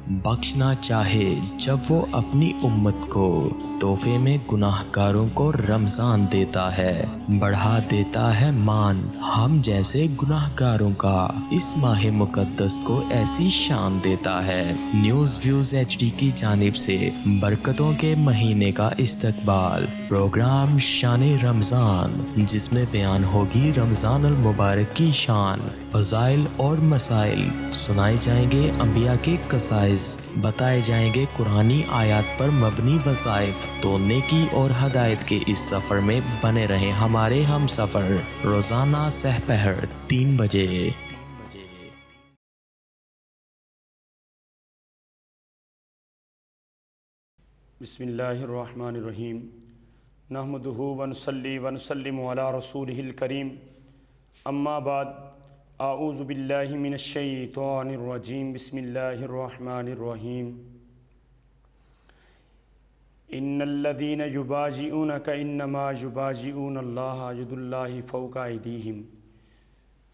بخشنا چاہے جب وہ اپنی امت کو تحفے میں گناہگاروں کو رمضان دیتا ہے، بڑھا دیتا ہے مان ہم جیسے گناہگاروں کا، اس ماہ مقدس کو ایسی شان دیتا ہے۔ نیوز ویوز HD کی جانب سے برکتوں کے مہینے کا استقبال پروگرام شان رمضان، جس میں بیان ہوگی رمضان المبارک کی شان، فضائل اور مسائل، سنائے جائیں گے انبیاء کے قصائص، بتائے جائیں گے قرآنی آیات پر مبنی وظائف۔ تو نیکی اور ہدایت کے اس سفر میں بنے رہیں ہمارے ہم سفر، روزانہ سحر 3 بجے۔ بسم اللہ الرحمن الرحیم، نحمدہ ونصلی ونسلم علی رسولہ الکریم، اما بعد، اعوذ باللہ من الشیطان الرجیم، بسم اللہ الرحمن الرحیم۔ ان الذین یبایعونک انما یبایعون اللہ ید اللہ فوق ایدیہم،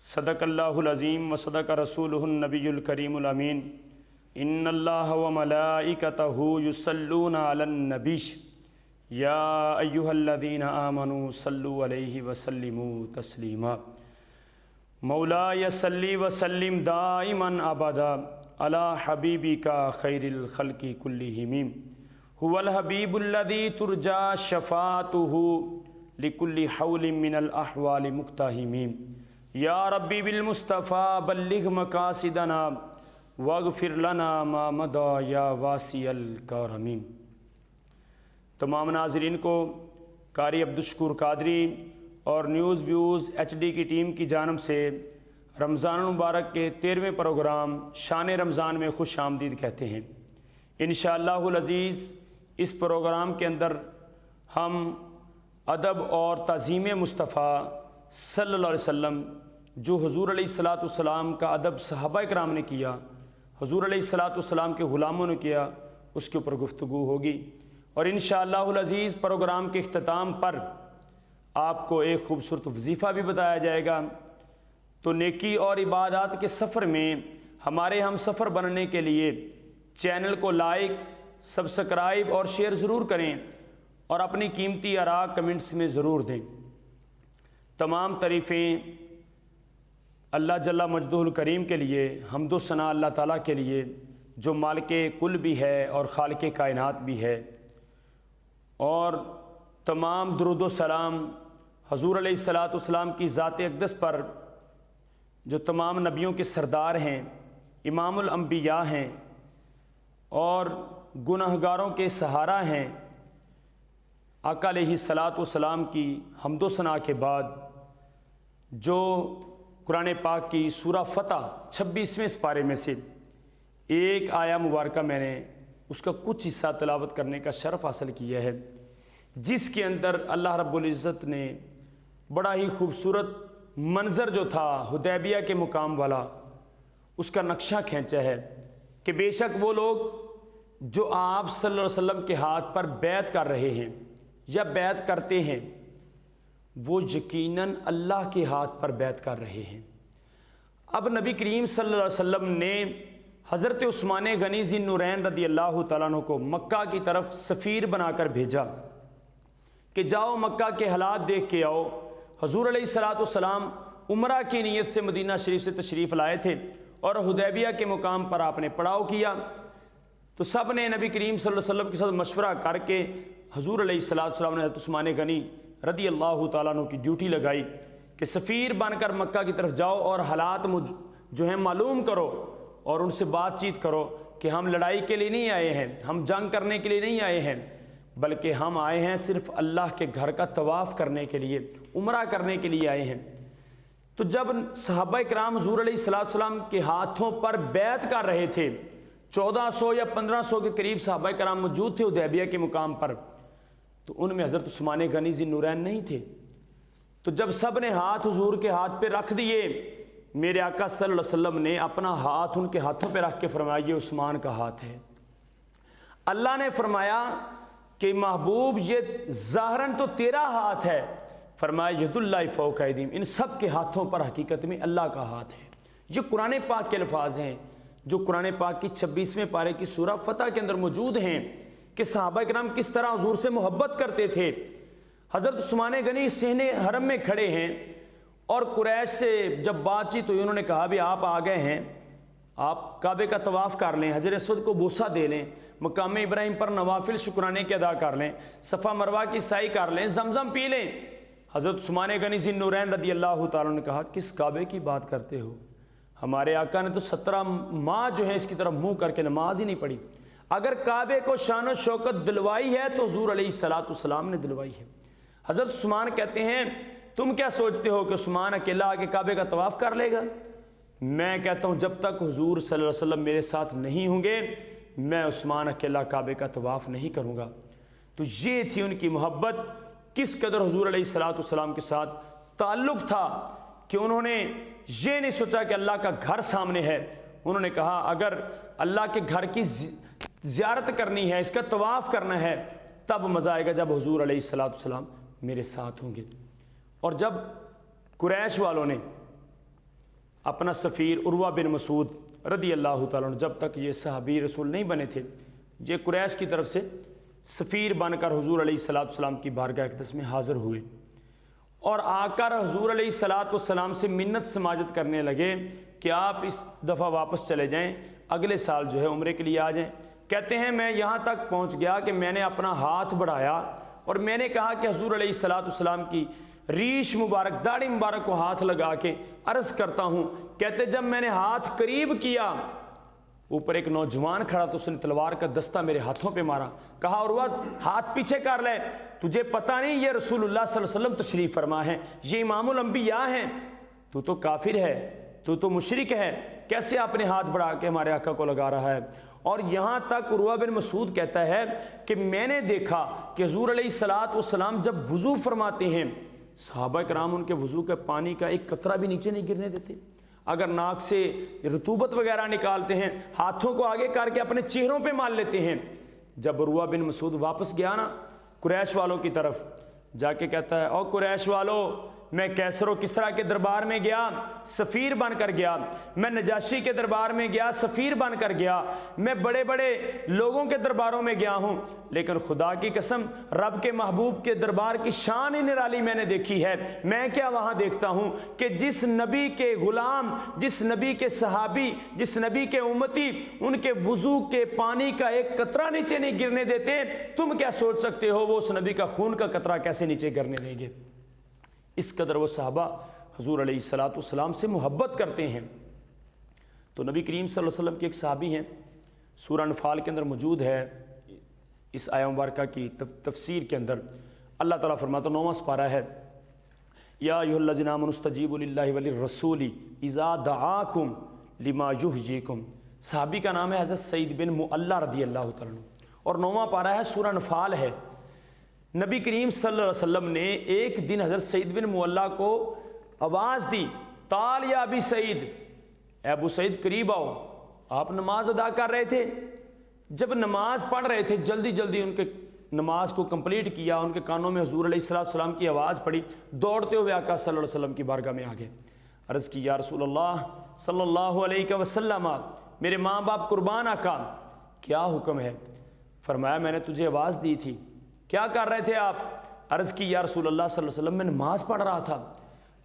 صدق اللہ العظیم وصدق رسولہ النبی الکریم الامین۔ ان اللہ وملائکتہ یصلون علی النبی یا ایہا الذین آمنوا صلوا علیہ وسلموا تسلیما۔ مولاي صلی وسلم دائما ابدا علی حبیبک خیر الخلق کلہم، هو الحبیب الذی ترجى شفاعته لكل حول من الاحوال مقتحم۔ یا ربی بالمصطفیٰ بلغ مقاصدنا واغفر لنا ما مضى یا واسع الکرم۔ تمام ناظرین کو قاری عبدالشکور قادری اور نیوز ویوز HD کی ٹیم کی جانب سے رمضان المبارک کے 13ویں پروگرام شان رمضان میں خوش آمدید کہتے ہیں۔ انشاءاللہ العزیز اس پروگرام کے اندر ہم ادب اور تعظیم مصطفیٰ صلی اللہ علیہ وسلم، جو حضور علیہ الصلاۃ والسلام کا ادب صحابہ کرام نے کیا، حضور علیہ الصلاۃ والسلام کے غلاموں نے کیا، اس کے اوپر گفتگو ہوگی۔ اور انشاءاللہ العزیز پروگرام کے اختتام پر آپ کو ایک خوبصورت وظیفہ بھی بتایا جائے گا۔ تو نیکی اور عبادات کے سفر میں ہمارے ہم سفر بننے کے لیے چینل کو لائک، سبسکرائب اور شیئر ضرور کریں، اور اپنی قیمتی آراء کمنٹس میں ضرور دیں۔ تمام تعریفیں اللہ جل مجدہ الکریم کے لیے، حمد و ثنا اللہ تعالیٰ کے لیے، جو مالک کل بھی ہے اور خالق کائنات بھی ہے، اور تمام درود و سلام حضور علیہ الصلاۃ والسلام کی ذات اقدس پر، جو تمام نبیوں کے سردار ہیں، امام الانبیاء ہیں اور گناہگاروں کے سہارا ہیں۔ آقا علیہ الصلاۃ والسلام کی حمد و ثنا کے بعد جو قرآن پاک کی سورہ فتح 26ویں سپارے میں سے ایک آیہ مبارکہ میں نے اس کا کچھ حصہ تلاوت کرنے کا شرف حاصل کیا ہے، جس کے اندر اللہ رب العزت نے بڑا ہی خوبصورت منظر جو تھا حدیبیہ کے مقام والا، اس کا نقشہ کھینچا ہے کہ بے شک وہ لوگ جو آپ صلی اللہ علیہ وسلم کے ہاتھ پر بیعت کر رہے ہیں یا بیعت کرتے ہیں، وہ یقیناً اللہ کے ہاتھ پر بیعت کر رہے ہیں۔ اب نبی کریم صلی اللہ علیہ وسلم نے حضرت عثمان غنی ذی النورین رضی اللہ تعالیٰ عنہ کو مکہ کی طرف سفیر بنا کر بھیجا کہ جاؤ مکہ کے حالات دیکھ کے آؤ۔ حضور علیہ الصلاۃ والسلام عمرہ کی نیت سے مدینہ شریف سے تشریف لائے تھے، اور حدیبیہ کے مقام پر آپ نے پڑاؤ کیا۔ تو سب نے نبی کریم صلی اللہ علیہ وسلم کے ساتھ مشورہ کر کے حضور علیہ الصلاۃ والسلام نے حضرت عثمان غنی رضی اللہ تعالیٰ عنہ کی ڈیوٹی لگائی کہ سفیر بن کر مکہ کی طرف جاؤ اور حالات جو ہیں معلوم کرو، اور ان سے بات چیت کرو کہ ہم لڑائی کے لیے نہیں آئے ہیں، ہم جنگ کرنے کے لیے نہیں آئے ہیں، بلکہ ہم آئے ہیں صرف اللہ کے گھر کا طواف کرنے کے لیے، عمرہ کرنے کے لیے آئے ہیں۔ تو جب صحابہ کرام حضور علیہ الصلاۃ والسلام کے ہاتھوں پر بیعت کر رہے تھے، 1400 یا 1500 کے قریب صحابہ کرام موجود تھے حدیبیہ کے مقام پر، تو ان میں حضرت عثمان غنی ذی النورین نہیں تھے۔ تو جب سب نے ہاتھ حضور کے ہاتھ پہ رکھ دیے، میرے آقا صلی اللہ علیہ وسلم نے اپنا ہاتھ ان کے ہاتھوں پہ رکھ کے فرمایا یہ عثمان کا ہاتھ ہے۔ اللہ نے فرمایا کہ محبوب یہ ظاہراً تو تیرا ہاتھ ہے، فرمایا ید اللہ فوق ایدیہم، ان سب کے ہاتھوں پر حقیقت میں اللہ کا ہاتھ ہے۔ یہ قرآن پاک کے الفاظ ہیں جو قرآن پاک کی 26ویں پارے کی سورہ فتح کے اندر موجود ہیں کہ صحابہ کرام کس طرح حضور سے محبت کرتے تھے۔ حضرت عثمان غنی صحن حرم میں کھڑے ہیں اور قریش سے جب بات چیت ہوئی، انہوں نے کہا بھی آپ آ گئے ہیں، آپ کعبے کا طواف کر لیں، حجر اسود کو بوسہ دے لیں، مقام ابراہیم پر نوافل شکرانے کے ادا کر لیں، صفا مروہ کی سعی کر لیں، زمزم پی لیں۔ حضرت عثمان غنی ذی النورین رضی اللہ تعالیٰ نے کہا کس کعبے کی بات کرتے ہو؟ ہمارے آقا نے تو 17 ماہ جو ہے اس کی طرف منہ کر کے نماز ہی نہیں پڑھی۔ اگر کعبے کو شان و شوکت دلوائی ہے تو حضور علیہ السلام نے دلوائی ہے۔ حضرت عثمان کہتے ہیں تم کیا سوچتے ہو کہ عثمان اکیلا آ کے کعبے کا طواف کر لے گا؟ میں کہتا ہوں جب تک حضور صلی اللہ علیہ وسلم میرے ساتھ نہیں ہوں گے میں عثمان اکیلا کعبے کا طواف نہیں کروں گا۔ تو یہ تھی ان کی محبت، کس قدر حضور علیہ السلام کے ساتھ تعلق تھا کہ انہوں نے یہ نہیں سوچا کہ اللہ کا گھر سامنے ہے، انہوں نے کہا اگر اللہ کے گھر کی زیارت کرنی ہے، اس کا طواف کرنا ہے، تب مزہ آئے گا جب حضور علیہ السلام میرے ساتھ ہوں گے۔ اور جب قریش والوں نے اپنا سفیر عروہ بن مسعود رضی اللہ تعالیٰ عنہ، جب تک یہ صحابی رسول نہیں بنے تھے، یہ قریش کی طرف سے سفیر بن کر حضور علیہ السلام کی بارگاہ اقدس میں حاضر ہوئے اور آ کر حضور علیہ السلام سے منت سماجت کرنے لگے کہ آپ اس دفعہ واپس چلے جائیں، اگلے سال جو ہے عمرے کے لیے آ جائیں۔ کہتے ہیں میں یہاں تک پہنچ گیا کہ میں نے اپنا ہاتھ بڑھایا اور میں نے کہا کہ حضور علیہ السلام کی ریش مبارک، داڑھی مبارک کو ہاتھ لگا کے عرض کرتا ہوں۔ کہتے جب میں نے ہاتھ قریب کیا، اوپر ایک نوجوان کھڑا تو اس نے تلوار کا دستہ میرے ہاتھوں پہ مارا، کہا عروہ ہاتھ پیچھے کر لے، تجھے پتہ نہیں یہ رسول اللہ صلی اللہ علیہ وسلم تشریف فرما ہے، یہ امام الانبیاء ہیں، تو کافر ہے، تو مشرک ہے، کیسے اپنے ہاتھ بڑھا کے ہمارے آقا کو لگا رہا ہے؟ اور یہاں تک عروہ بن مسعود کہتا ہے کہ میں نے دیکھا کہ حضور علیہ السلام جب وضو فرماتے ہیں، صحابہ کرام ان کے وضو کے پانی کا ایک قطرہ بھی نیچے نہیں گرنے دیتے، اگر ناک سے رطوبت وغیرہ نکالتے ہیں ہاتھوں کو آگے کر کے اپنے چہروں پہ مال لیتے ہیں۔ جب عروہ بن مسعود واپس گیا نا قریش والوں کی طرف، جا کے کہتا ہے او قریش والو، میں کیسر و کسریٰ کے دربار میں گیا سفیر بن کر گیا، میں نجاشی کے دربار میں گیا سفیر بن کر گیا، میں بڑے بڑے لوگوں کے درباروں میں گیا ہوں، لیکن خدا کی قسم رب کے محبوب کے دربار کی شان ہی نرالی میں نے دیکھی ہے۔ میں کیا وہاں دیکھتا ہوں کہ جس نبی کے غلام، جس نبی کے صحابی، جس نبی کے امتی ان کے وضو کے پانی کا ایک قطرہ نیچے نہیں گرنے دیتے، تم کیا سوچ سکتے ہو وہ اس نبی کا خون کا قطرہ کیسے نیچے گرنے دیں گے؟ اس قدر وہ صحابہ حضور علیہ السلام سے محبت کرتے ہیں۔ تو نبی کریم صلی اللہ علیہ وسلم کے ایک صحابی ہیں، سورہ انفال کے اندر موجود ہے، اس آیہ مبارکہ کی تفسیر کے اندر اللہ تعالیٰ فرماتا 9واں سپارہ ہے، یا ایھا الذین آمنوا استجیبوا للہ وللرسول اذا دعاکم لما یحییکم۔ صحابی کا نام ہے حضرت سعید بن معلہ رضی اللہ تعالیٰ عنہ، اور 9واں پارہ ہے، سورہ انفال ہے۔ نبی کریم صلی اللہ علیہ وسلم نے ایک دن حضرت سعید بن معلہ کو آواز دی، تعال یا ابی سعید، اے ابو سعید قریب آؤ۔ آپ نماز ادا کر رہے تھے، جب نماز پڑھ رہے تھے جلدی جلدی ان کے نماز کو کمپلیٹ کیا، ان کے کانوں میں حضور علیہ السلام کی آواز پڑی، دوڑتے ہوئے آقا صلی اللہ علیہ وسلم کی بارگاہ میں آگے عرض کی یا رسول اللہ صلی اللہ علیہ وسلم، میرے ماں باپ قربان آقا، کیا حکم ہے؟ فرمایا میں نے تجھے آواز دی تھی، کیا کر رہے تھے آپ؟ عرض کی یا رسول اللہ صلی اللہ علیہ وسلم میں نماز پڑھ رہا تھا۔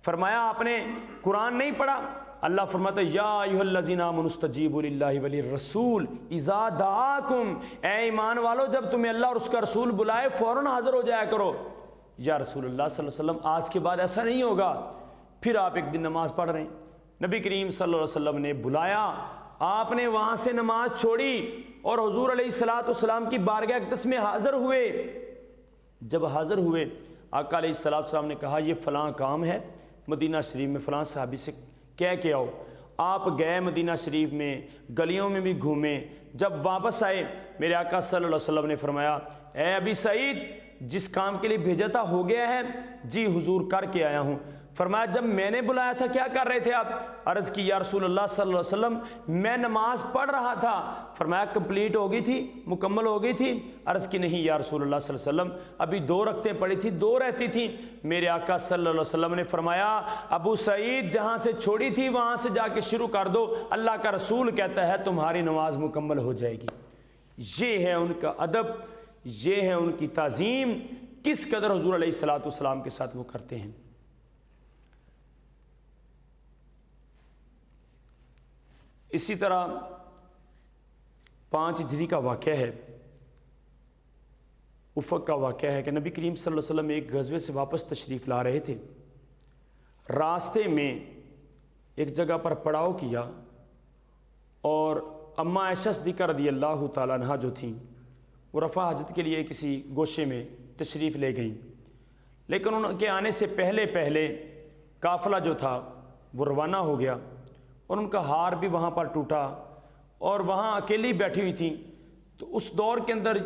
فرمایا آپ نے قرآن نہیں پڑھا؟ اللہ فرماتا ہے یا ایھا الذین آمنوا استجیبوا للہ وللرسول اذا دعاکم، اے ایمان والو جب تمہیں اللہ اور اس کا رسول بلائے فوراً حاضر ہو جایا کرو۔ یا رسول اللہ صلی اللہ علیہ وسلم آج کے بعد ایسا نہیں ہوگا۔ پھر آپ ایک دن نماز پڑھ رہے ہیں، نبی کریم صلی اللہ علیہ وسلم نے بلایا، آپ نے وہاں سے نماز چھوڑی اور حضور علیہ السلام کی بارگاہ اقدس میں حاضر ہوئے۔ جب حاضر ہوئے آقا علیہ السلام نے کہا یہ فلاں کام ہے، مدینہ شریف میں فلاں صحابی سے کہہ کے آؤ۔ آپ گئے مدینہ شریف میں، گلیوں میں بھی گھومے، جب واپس آئے میرے آقا صلی اللہ علیہ وسلم نے فرمایا اے ابی سعید جس کام کے لیے بھیجا تھا ہو گیا ہے؟ جی حضور کر کے آیا ہوں۔ فرمایا جب میں نے بلایا تھا کیا کر رہے تھے آپ؟ عرض کی یا رسول اللہ صلی اللہ علیہ وسلم میں نماز پڑھ رہا تھا۔ فرمایا کمپلیٹ ہو گئی تھی، مکمل ہو گئی تھی؟ عرض کی نہیں یا رسول اللہ صلی اللہ علیہ وسلم ابھی 2 رکعتیں پڑھی تھی، 2 رہتی تھیں۔ میرے آقا صلی اللہ علیہ وسلم نے فرمایا ابو سعید جہاں سے چھوڑی تھی وہاں سے جا کے شروع کر دو، اللہ کا رسول کہتا ہے تمہاری نماز مکمل ہو جائے گی۔ یہ ہے ان کا ادب، یہ ہے ان کی تعظیم، کس قدر حضور علیہ الصلوۃ والسلام کے ساتھ وہ کرتے ہیں۔ اسی طرح 5 ہجری کا واقعہ ہے، افق کا واقعہ ہے کہ نبی کریم صلی اللہ علیہ وسلم ایک غزوے سے واپس تشریف لا رہے تھے، راستے میں ایک جگہ پر پڑاؤ کیا اور اماں عائشہ صدیقہ رضی اللہ تعالیٰ عنہا جو تھیں وہ رفع حاجت کے لیے کسی گوشے میں تشریف لے گئیں، لیکن ان کے آنے سے پہلے قافلہ جو تھا وہ روانہ ہو گیا اور ان کا ہار بھی وہاں پر ٹوٹا اور وہاں اکیلی بیٹھی ہوئی تھیں۔ تو اس دور کے اندر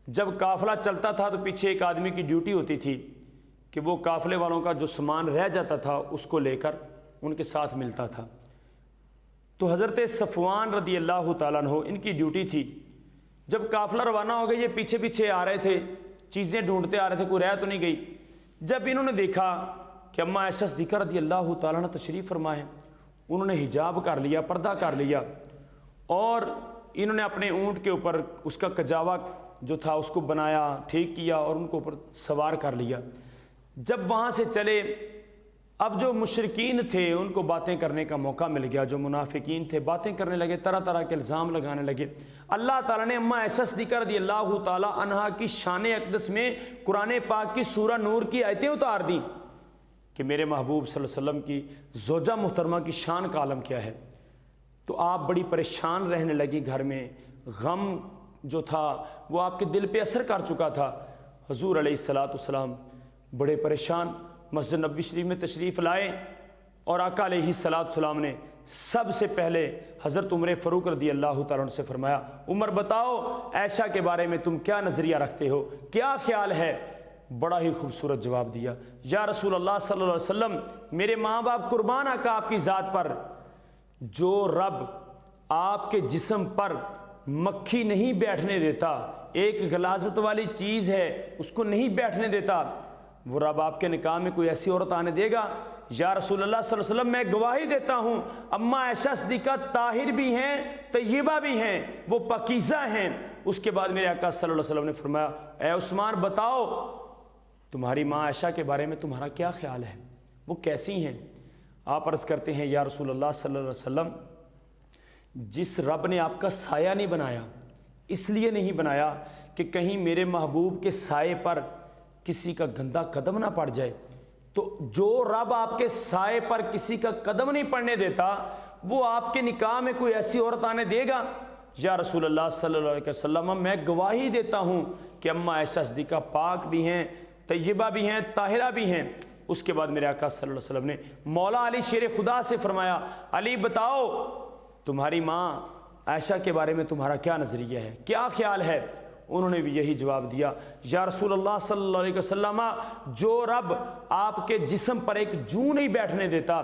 جب قافلہ چلتا تھا تو پیچھے ایک آدمی کی ڈیوٹی ہوتی تھی کہ وہ قافلے والوں کا جو سامان رہ جاتا تھا اس کو لے کر ان کے ساتھ ملتا تھا۔ تو حضرت صفوان رضی اللہ تعالیٰ عنہ ان کی ڈیوٹی تھی، جب قافلہ روانہ ہو گیا یہ پیچھے پیچھے آ رہے تھے، چیزیں ڈھونڈتے آ رہے تھے، کوئی رہ تو نہیں گئی۔ جب انہوں نے دیکھا کہ اماں عائشہ صدیقہ رضی اللہ تعالیٰ عنہ تشریف فرما ہے، انہوں نے حجاب کر لیا، پردہ کر لیا اور انہوں نے اپنے اونٹ کے اوپر اس کا کجاوا جو تھا اس کو بنایا، ٹھیک کیا اور ان کو اوپر سوار کر لیا۔ جب وہاں سے چلے، اب جو مشرکین تھے ان کو باتیں کرنے کا موقع مل گیا، جو منافقین تھے باتیں کرنے لگے، طرح طرح کے الزام لگانے لگے۔ اللہ تعالیٰ نے اماں عائشہ صدیقہ رضی اللہ تعالیٰ عنہا کی شان اقدس میں قرآن پاک کی سورہ نور کی آیتیں اتار دیں کہ میرے محبوب صلی اللہ علیہ وسلم کی زوجہ محترمہ کی شان کا عالم کیا ہے۔ تو آپ بڑی پریشان رہنے لگی، گھر میں غم جو تھا وہ آپ کے دل پہ اثر کر چکا تھا۔ حضور علیہ الصلوۃ والسلام بڑے پریشان مسجد نبوی شریف میں تشریف لائے اور آقا علیہ الصلوۃ والسلام نے سب سے پہلے حضرت عمر فاروق رضی اللہ تعالیٰ عنہ سے فرمایا عمر بتاؤ عائشہ کے بارے میں تم کیا نظریہ رکھتے ہو، کیا خیال ہے؟ بڑا ہی خوبصورت جواب دیا، یا رسول اللہ صلی اللہ علیہ وسلم میرے ماں باپ قربان آقا آپ کی ذات پر، جو رب آپ کے جسم پر مکھی نہیں بیٹھنے دیتا، ایک غلاظت والی چیز ہے اس کو نہیں بیٹھنے دیتا، وہ رب آپ کے نکاح میں کوئی ایسی عورت آنے دے گا؟ یا رسول اللہ صلی اللہ علیہ وسلم میں گواہی دیتا ہوں اماں عائشہ صدیقہ طاہر بھی ہیں، طیبہ بھی ہیں، وہ پاکیزہ ہیں۔ اس کے بعد میرے آقا صلی اللہ علیہ وسلم نے فرمایا اے عثمان بتاؤ تمہاری ماں عائشہ کے بارے میں تمہارا کیا خیال ہے، وہ کیسی ہیں؟ آپ عرض کرتے ہیں یا رسول اللہ صلی اللہ علیہ وسلم جس رب نے آپ کا سایہ نہیں بنایا، اس لیے نہیں بنایا کہ کہیں میرے محبوب کے سائے پر کسی کا گندا قدم نہ پڑ جائے، تو جو رب آپ کے سائے پر کسی کا قدم نہیں پڑنے دیتا وہ آپ کے نکاح میں کوئی ایسی عورت آنے دے گا؟ یا رسول اللہ صلی اللہ علیہ وسلم میں گواہی دیتا ہوں کہ اماں عائشہ صدیقہ پاک بھی ہیں، طیبہ بھی ہیں، طاہرہ بھی ہیں۔ اس کے بعد میرے آقا صلی اللہ علیہ وسلم نے مولا علی شیر خدا سے فرمایا علی بتاؤ تمہاری ماں عائشہ کے بارے میں تمہارا کیا نظریہ ہے، کیا خیال ہے؟ انہوں نے بھی یہی جواب دیا یا رسول اللہ صلی اللہ علیہ وسلم جو رب آپ کے جسم پر ایک جو نہیں بیٹھنے دیتا،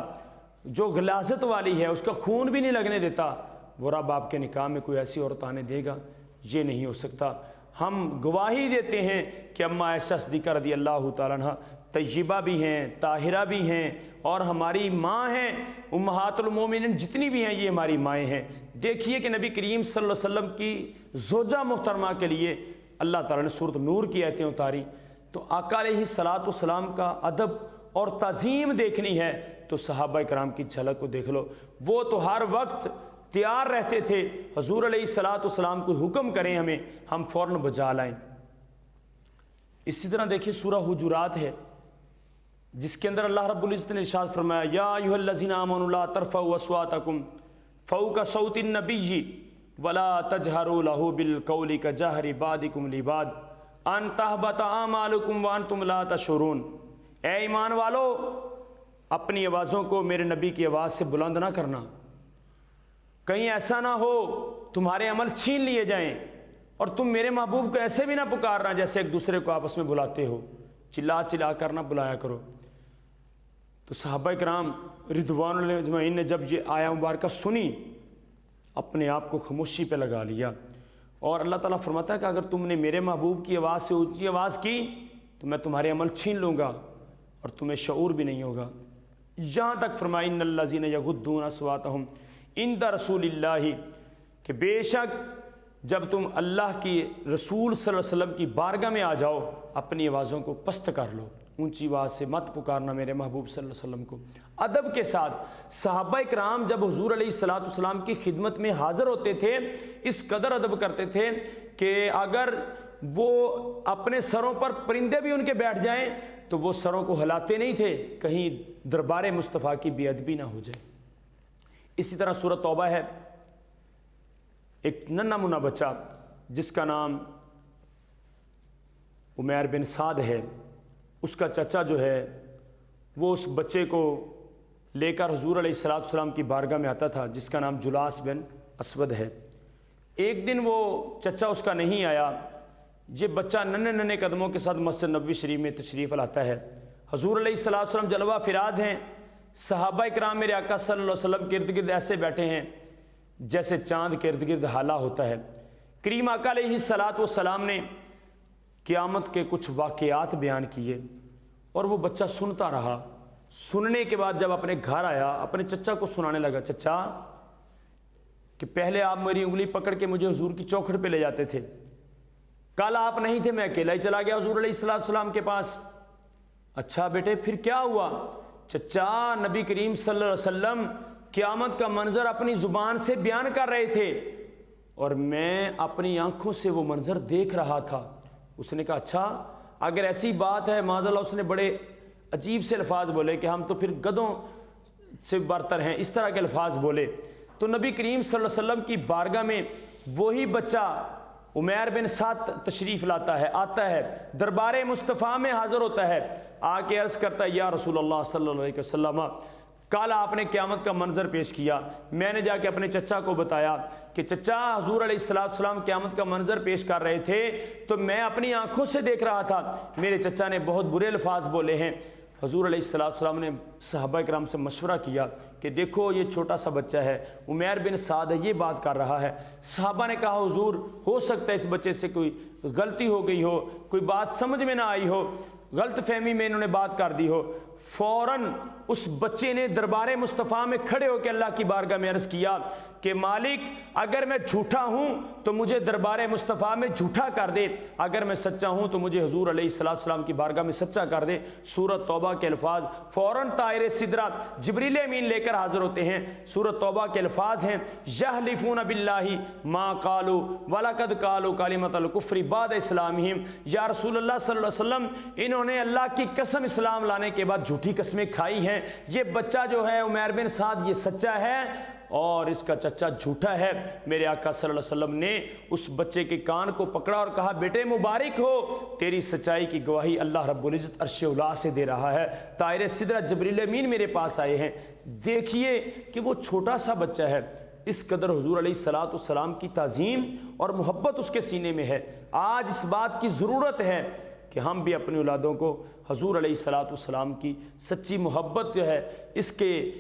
جو غلاظت والی ہے اس کا خون بھی نہیں لگنے دیتا، وہ رب آپ کے نکاح میں کوئی ایسی عورت آنے دے گا؟ یہ نہیں ہو سکتا۔ ہم گواہی دیتے ہیں کہ اماں عائشہ صدیقہ رضی اللہ تعالیٰ عنہ طیبہ بھی ہیں، طاہرہ بھی ہیں اور ہماری ماں ہیں، امہات المومنین جتنی بھی ہیں یہ ہماری مائیں ہیں۔ دیکھیے کہ نبی کریم صلی اللہ علیہ وسلم کی زوجہ محترمہ کے لیے اللہ تعالیٰ نے سورۃ نور کی آیتیں اتاری۔ تو آقا علیہ الصلوۃ والسلام کا ادب اور تعظیم دیکھنی ہے تو صحابہ کرام کی جھلک کو دیکھ لو، وہ تو ہر وقت تیار رہتے تھے، حضور علیہ الصلوۃ والسلام کو حکم کریں ہمیں ہم فوراً بجا لائیں۔ اسی طرح دیکھیے سورہ حجرات ہے جس کے اندر اللہ رب العزت نے ارشاد فرمایا یا ایھا الذین آمنوا لا ترفعوا اصواتکم فوق صوت النبی ولا تجہروا لہ بالقول کجہر بعضکم لبعض ان تحبط اعمالکم وانتم لا تشعرون۔ اے ایمان والو اپنی آوازوں کو میرے نبی کی آواز سے بلند نہ کرنا، کہیں ایسا نہ ہو تمہارے عمل چھین لیے جائیں، اور تم میرے محبوب کو ایسے بھی نہ پکارنا جیسے ایک دوسرے کو آپس میں بلاتے ہو، چلا چلا کر نہ بلایا کرو۔ تو صحابہ کرام رضوان اللہ اجمعین نے جب یہ آیا مبارکہ سنی اپنے آپ کو خاموشی پہ لگا لیا، اور اللہ تعالیٰ فرماتا ہے کہ اگر تم نے میرے محبوب کی آواز سے اونچی آواز کی تو میں تمہارے عمل چھین لوں گا اور تمہیں شعور بھی نہیں ہوگا۔ یہاں تک فرمایا ان الذین یغضون اصواتہم عند رسول اللہ، کہ بے شک جب تم اللہ کی رسول صلی اللہ علیہ وسلم کی بارگاہ میں آ جاؤ اپنی آوازوں کو پست کر لو، اونچی آواز سے مت پکارنا میرے محبوب صلی اللہ علیہ وسلم کو۔ ادب کے ساتھ صحابہ کرام جب حضور علیہ الصلوۃ والسلام کی خدمت میں حاضر ہوتے تھے اس قدر ادب کرتے تھے کہ اگر وہ اپنے سروں پر پرندے بھی ان کے بیٹھ جائیں تو وہ سروں کو ہلاتے نہیں تھے کہیں دربار مصطفیٰ کی بے ادبی نہ ہو جائے۔ اسی طرح سورۃ توبہ ہے، ایک ننھا منھا بچہ جس کا نام عمیر بن سعد ہے، اس کا چچا جو ہے وہ اس بچے کو لے کر حضور علیہ الصلوۃ والسلام کی بارگاہ میں آتا تھا، جس کا نام جلاس بن اسود ہے۔ ایک دن وہ چچا اس کا نہیں آیا، یہ بچہ ننھے قدموں کے ساتھ مسجد نبوی شریف میں تشریف لاتا ہے۔ حضور علیہ الصلوۃ والسلام جلوہ فراز ہیں، صحابہ کرام میرے آقا صلی اللہ علیہ وسلم کے ارد گرد ایسے بیٹھے ہیں جیسے چاند کے ارد گرد ہالہ ہوتا ہے۔ کریم آقا علیہ الصلوۃ والسلام نے قیامت کے کچھ واقعات بیان کیے اور وہ بچہ سنتا رہا۔ سننے کے بعد جب اپنے گھر آیا اپنے چچا کو سنانے لگا، چچا کہ پہلے آپ میری انگلی پکڑ کے مجھے حضور کی چوکھٹ پہ لے جاتے تھے، کل آپ نہیں تھے میں اکیلا ہی چلا گیا حضور علیہ الصلوۃ والسلام کے پاس۔ اچھا بیٹے پھر کیا ہوا؟ چچا نبی کریم صلی اللہ علیہ وسلم قیامت کا منظر اپنی زبان سے بیان کر رہے تھے اور میں اپنی آنکھوں سے وہ منظر دیکھ رہا تھا۔ اس نے کہا اچھا اگر ایسی بات ہے، معاذ اللہ، اس نے بڑے عجیب سے الفاظ بولے کہ ہم تو پھر گدھوں سے برتر ہیں، اس طرح کے الفاظ بولے۔ تو نبی کریم صلی اللہ علیہ وسلم کی بارگاہ میں وہی بچہ عمیر بن سعد تشریف لاتا ہے، آتا ہے، دربار مصطفیٰ میں حاضر ہوتا ہے، آ کے عرض کرتا ہے یا رسول اللہ صلی اللہ علیہ وسلم کل آپ نے قیامت کا منظر پیش کیا، میں نے جا کے اپنے چچا کو بتایا کہ چچا حضور علیہ الصلوۃ والسلام قیامت کا منظر پیش کر رہے تھے تو میں اپنی آنکھوں سے دیکھ رہا تھا، میرے چچا نے بہت برے الفاظ بولے ہیں۔ حضور علیہ الصلوۃ والسلام نے صحابہ کرام سے مشورہ کیا کہ دیکھو یہ چھوٹا سا بچہ ہے، عمیر بن سعد ہے، یہ بات کر رہا ہے۔ صحابہ نے کہا حضور ہو سکتا ہے اس بچے سے کوئی غلطی ہو گئی ہو، کوئی بات سمجھ میں نہ آئی ہو، غلط فہمی میں انہوں نے بات کر دی ہو۔ فوراً اس بچے نے دربار مصطفیٰ میں کھڑے ہو کے اللہ کی بارگاہ میں عرض کیا کہ مالک اگر میں جھوٹا ہوں تو مجھے دربار مصطفیٰ میں جھوٹا کر دے، اگر میں سچا ہوں تو مجھے حضور علیہ الصلوۃ والسلام کی بارگاہ میں سچا کر دے۔ سورۃ توبہ کے الفاظ، فوراً طائر سدرہ جبریل امین لے کر حاضر ہوتے ہیں۔ سورۃ توبہ کے الفاظ ہیں یحلفون باللہ ما قالوا ولقد قالوا کلمۃ الکفر بعد اسلامہم، یا رسول اللہ صلی اللہ علیہ وسلم انہوں نے اللہ کی قسم اسلام لانے کے بعد جھوٹی قسمیں کھائی ہیں۔ یہ بچہ جو ہے عمیر بن سعد یہ سچا ہے اور اس کا چچا جھوٹا ہے۔ میرے آقا صلی اللہ علیہ وسلم نے اس بچے کے کان کو پکڑا اور کہا بیٹے مبارک ہو، تیری سچائی کی گواہی اللہ رب العزت عرش اولا سے دے رہا ہے۔ طائر سدرہ جبریل امین میرے پاس آئے ہیں۔ دیکھیے کہ وہ چھوٹا سا بچہ ہے، اس قدر حضور علیہ الصلوۃ والسلام کی تعظیم اور محبت اس کے سینے میں ہے۔ آج اس بات کی ضرورت ہے کہ ہم بھی اپنی اولادوں کو حضور علیہ الصلوۃ والسلام کی سچی محبت جو ہے اس کے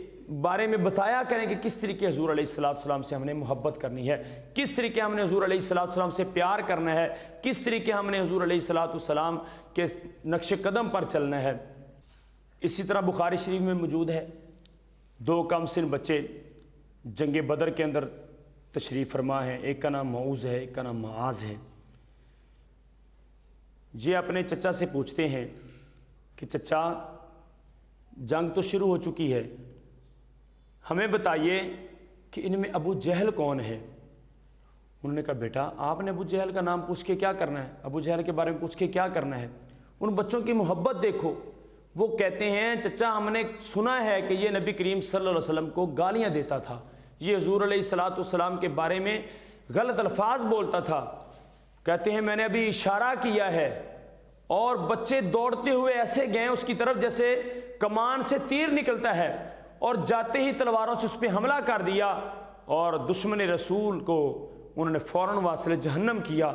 بارے میں بتایا کریں کہ کس طریقے حضور علیہ الصلوۃ والسلام سے ہم نے محبت کرنی ہے، کس طریقے ہم نے حضور علیہ الصلوۃ والسلام سے پیار کرنا ہے، کس طریقے ہم نے حضور علیہ الصلوۃ والسلام کے نقش قدم پر چلنا ہے۔ اسی طرح بخاری شریف میں موجود ہے، دو کم سن بچے جنگ بدر کے اندر تشریف فرما ہیں، ایک کا نام معوذ ہے، ایک کا نام معاذ ہے۔ یہ اپنے چچا سے پوچھتے ہیں کہ چچا جنگ تو شروع ہو چکی ہے، ہمیں بتائیے کہ ان میں ابو جہل کون ہے؟ انہوں نے کہا بیٹا آپ نے ابو جہل کا نام پوچھ کے کیا کرنا ہے، ابو جہل کے بارے میں پوچھ کے کیا کرنا ہے؟ ان بچوں کی محبت دیکھو، وہ کہتے ہیں چچا ہم نے سنا ہے کہ یہ نبی کریم صلی اللہ علیہ وسلم کو گالیاں دیتا تھا، یہ حضور علیہ الصلوۃ والسلام کے بارے میں غلط الفاظ بولتا تھا۔ کہتے ہیں میں نے ابھی اشارہ کیا ہے اور بچے دوڑتے ہوئے ایسے گئے اس کی طرف جیسے کمان سے تیر نکلتا ہے، اور جاتے ہی تلواروں سے اس پہ حملہ کر دیا اور دشمن رسول کو انہوں نے فوراً واصل جہنم کیا۔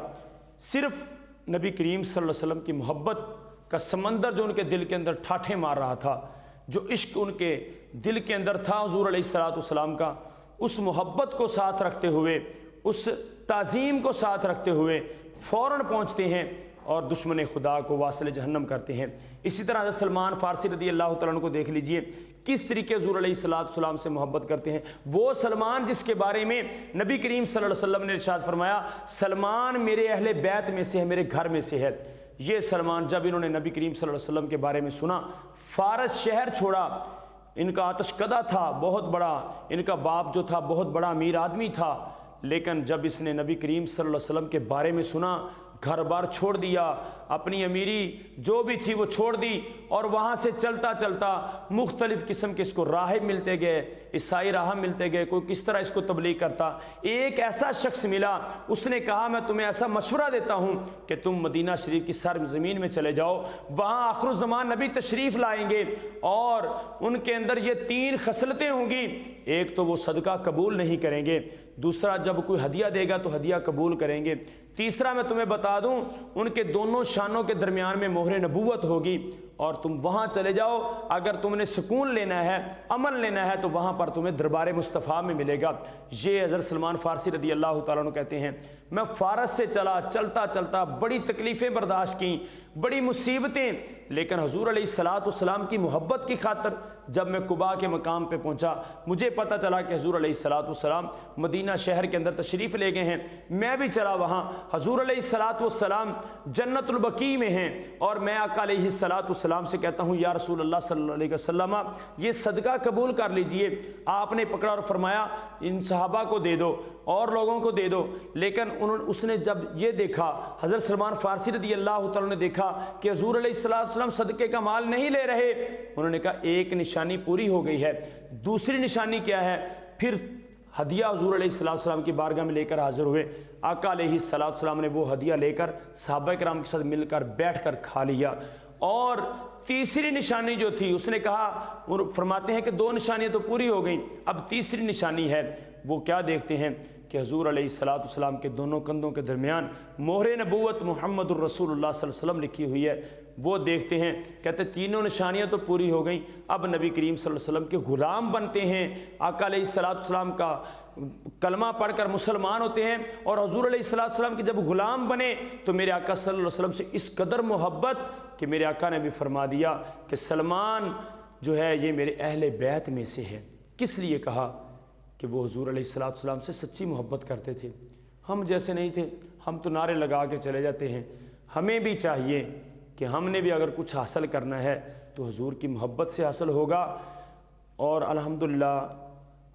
صرف نبی کریم صلی اللہ علیہ وسلم کی محبت کا سمندر جو ان کے دل کے اندر ٹھاٹھیں مار رہا تھا، جو عشق ان کے دل کے اندر تھا حضور علیہ الصلوۃ والسلام کا، اس محبت کو ساتھ رکھتے ہوئے، اس تعظیم کو ساتھ رکھتے ہوئے فوراً پہنچتے ہیں اور دشمن خدا کو واصل جہنم کرتے ہیں۔ اسی طرح حضرت سلمان فارسی رضی اللہ تعالیٰ عنہ کو دیکھ لیجئے، کس طریقے حضور علیہ الصلوۃ والسلام سے محبت کرتے ہیں۔ وہ سلمان جس کے بارے میں نبی کریم صلی اللہ علیہ وسلم نے ارشاد فرمایا، سلمان میرے اہل بیت میں سے ہے، میرے گھر میں سے ہے۔ یہ سلمان جب انہوں نے نبی کریم صلی اللہ علیہ وسلم کے بارے میں سنا، فارس شہر چھوڑا، ان کا آتش کدہ تھا بہت بڑا، ان کا باپ جو تھا بہت بڑا امیر آدمی تھا، لیکن جب اس نے نبی کریم صلی اللہ علیہ وسلم کے بارے میں سنا، گھر بار چھوڑ دیا، اپنی امیری جو بھی تھی وہ چھوڑ دی، اور وہاں سے چلتا چلتا مختلف قسم کے اس کو راہب ملتے گئے، عیسائی راہب ملتے گئے، کوئی کس طرح اس کو تبلیغ کرتا۔ ایک ایسا شخص ملا، اس نے کہا میں تمہیں ایسا مشورہ دیتا ہوں کہ تم مدینہ شریف کی سرزمین میں چلے جاؤ، وہاں آخر الزمان نبی تشریف لائیں گے، اور ان کے اندر یہ 3 خصلتیں ہوں گی۔ ایک تو وہ صدقہ قبول نہیں کریں گے، دوسرا جب کوئی ہدیہ دے گا تو ہدیہ قبول کریں گے، تیسرا میں تمہیں بتا دوں ان کے دونوں شانوں کے درمیان میں مہر نبوت ہوگی، اور تم وہاں چلے جاؤ، اگر تم نے سکون لینا ہے، امن لینا ہے، تو وہاں پر تمہیں دربار مصطفیٰ میں ملے گا۔ یہ حضرت سلمان فارسی رضی اللہ تعالیٰ عنہ کہتے ہیں، میں فارس سے چلا، چلتا چلتا بڑی تکلیفیں برداشت کیں، بڑی مصیبتیں، لیکن حضور علیہ الصلوۃ والسلام کی محبت کی خاطر جب میں قباء کے مقام پہ پہنچا، مجھے پتہ چلا کہ حضور علیہ الصلوۃ والسلام مدینہ شہر کے اندر تشریف لے گئے ہیں، میں بھی چلا وہاں، حضور علیہ الصلوۃ والسلام جنت البقیع میں ہیں، اور میں آقا علیہ الصلوۃ والسلام سے کہتا ہوں یا رسول اللہ صلی اللہ علیہ وسلم یہ صدقہ قبول کر لیجئے۔ آپ نے پکڑا اور فرمایا ان صحابہ کو دے دو اور لوگوں کو دے دو، لیکن اس نے جب یہ دیکھا، حضرت سلمان فارسی رضی اللہ تعالیٰ نے دیکھا کہ حضور علیہ الصلوۃ والسلام صدقے کا مال نہیں لے رہے، انہوں نے کہا ایک نشانی پوری ہو گئی ہے، دوسری نشانی کیا ہے؟ پھر ہدیہ حضور علیہ السلام کی بارگاہ میں لے کر حاضر ہوئے، آقا علیہ السلام نے وہ ہدیہ لے کر صحابہ کرام کے ساتھ مل کر بیٹھ کر کھا لیا۔ اور تیسری نشانی جو تھی، اس نے کہا، فرماتے ہیں کہ 2 نشانیاں تو پوری ہو گئیں، اب تیسری نشانی ہے، وہ کیا دیکھتے ہیں کہ حضور علیہ السلام کے دونوں کندھوں کے درمیان مہر نبوت محمد الرسول اللہ صلی اللہ علیہ وسلم لکھی ہوئی ہے، وہ دیکھتے ہیں، کہتے تینوں نشانیاں تو پوری ہو گئیں، اب نبی کریم صلی اللہ علیہ وسلم کے غلام بنتے ہیں، آقا علیہ السلام کا کلمہ پڑھ کر مسلمان ہوتے ہیں، اور حضور علیہ السلام کے جب غلام بنے تو میرے آقا صلی اللہ علیہ وسلم سے اس قدر محبت کہ میرے آقا نے بھی فرما دیا کہ سلمان جو ہے یہ میرے اہل بیت میں سے ہے۔ کس لیے کہا؟ کہ وہ حضور علیہ السلام سے سچی محبت کرتے تھے، ہم جیسے نہیں تھے، ہم تو نعرے لگا کے چلے جاتے ہیں۔ ہمیں بھی چاہیے کہ ہم نے بھی اگر کچھ حاصل کرنا ہے تو حضور کی محبت سے حاصل ہوگا۔ اور الحمدللہ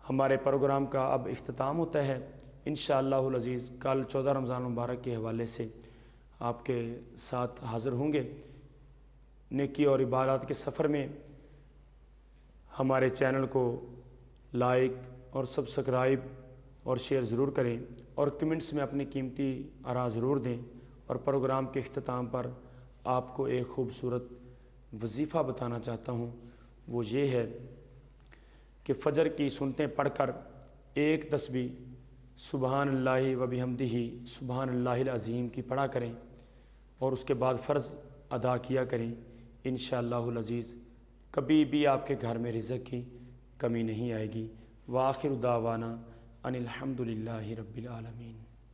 ہمارے پروگرام کا اب اختتام ہوتا ہے، انشاءاللہ العزیز کل 14 رمضان مبارک کے حوالے سے آپ کے ساتھ حاضر ہوں گے۔ نیکی اور عبادات کے سفر میں ہمارے چینل کو لائک اور سبسکرائب اور شیئر ضرور کریں، اور کمنٹس میں اپنی قیمتی آراء ضرور دیں۔ اور پروگرام کے اختتام پر آپ کو ایک خوبصورت وظیفہ بتانا چاہتا ہوں، وہ یہ ہے کہ فجر کی سنتیں پڑھ کر ایک تسبیح سبحان اللہ و بحمدہ سبحان اللہ العظیم کی پڑھا کریں، اور اس کے بعد فرض ادا کیا کریں، انشاءاللہ العزیز کبھی بھی آپ کے گھر میں رزق کی کمی نہیں آئے گی۔ وآخر دعوانا ان الحمد للہ رب العالمین۔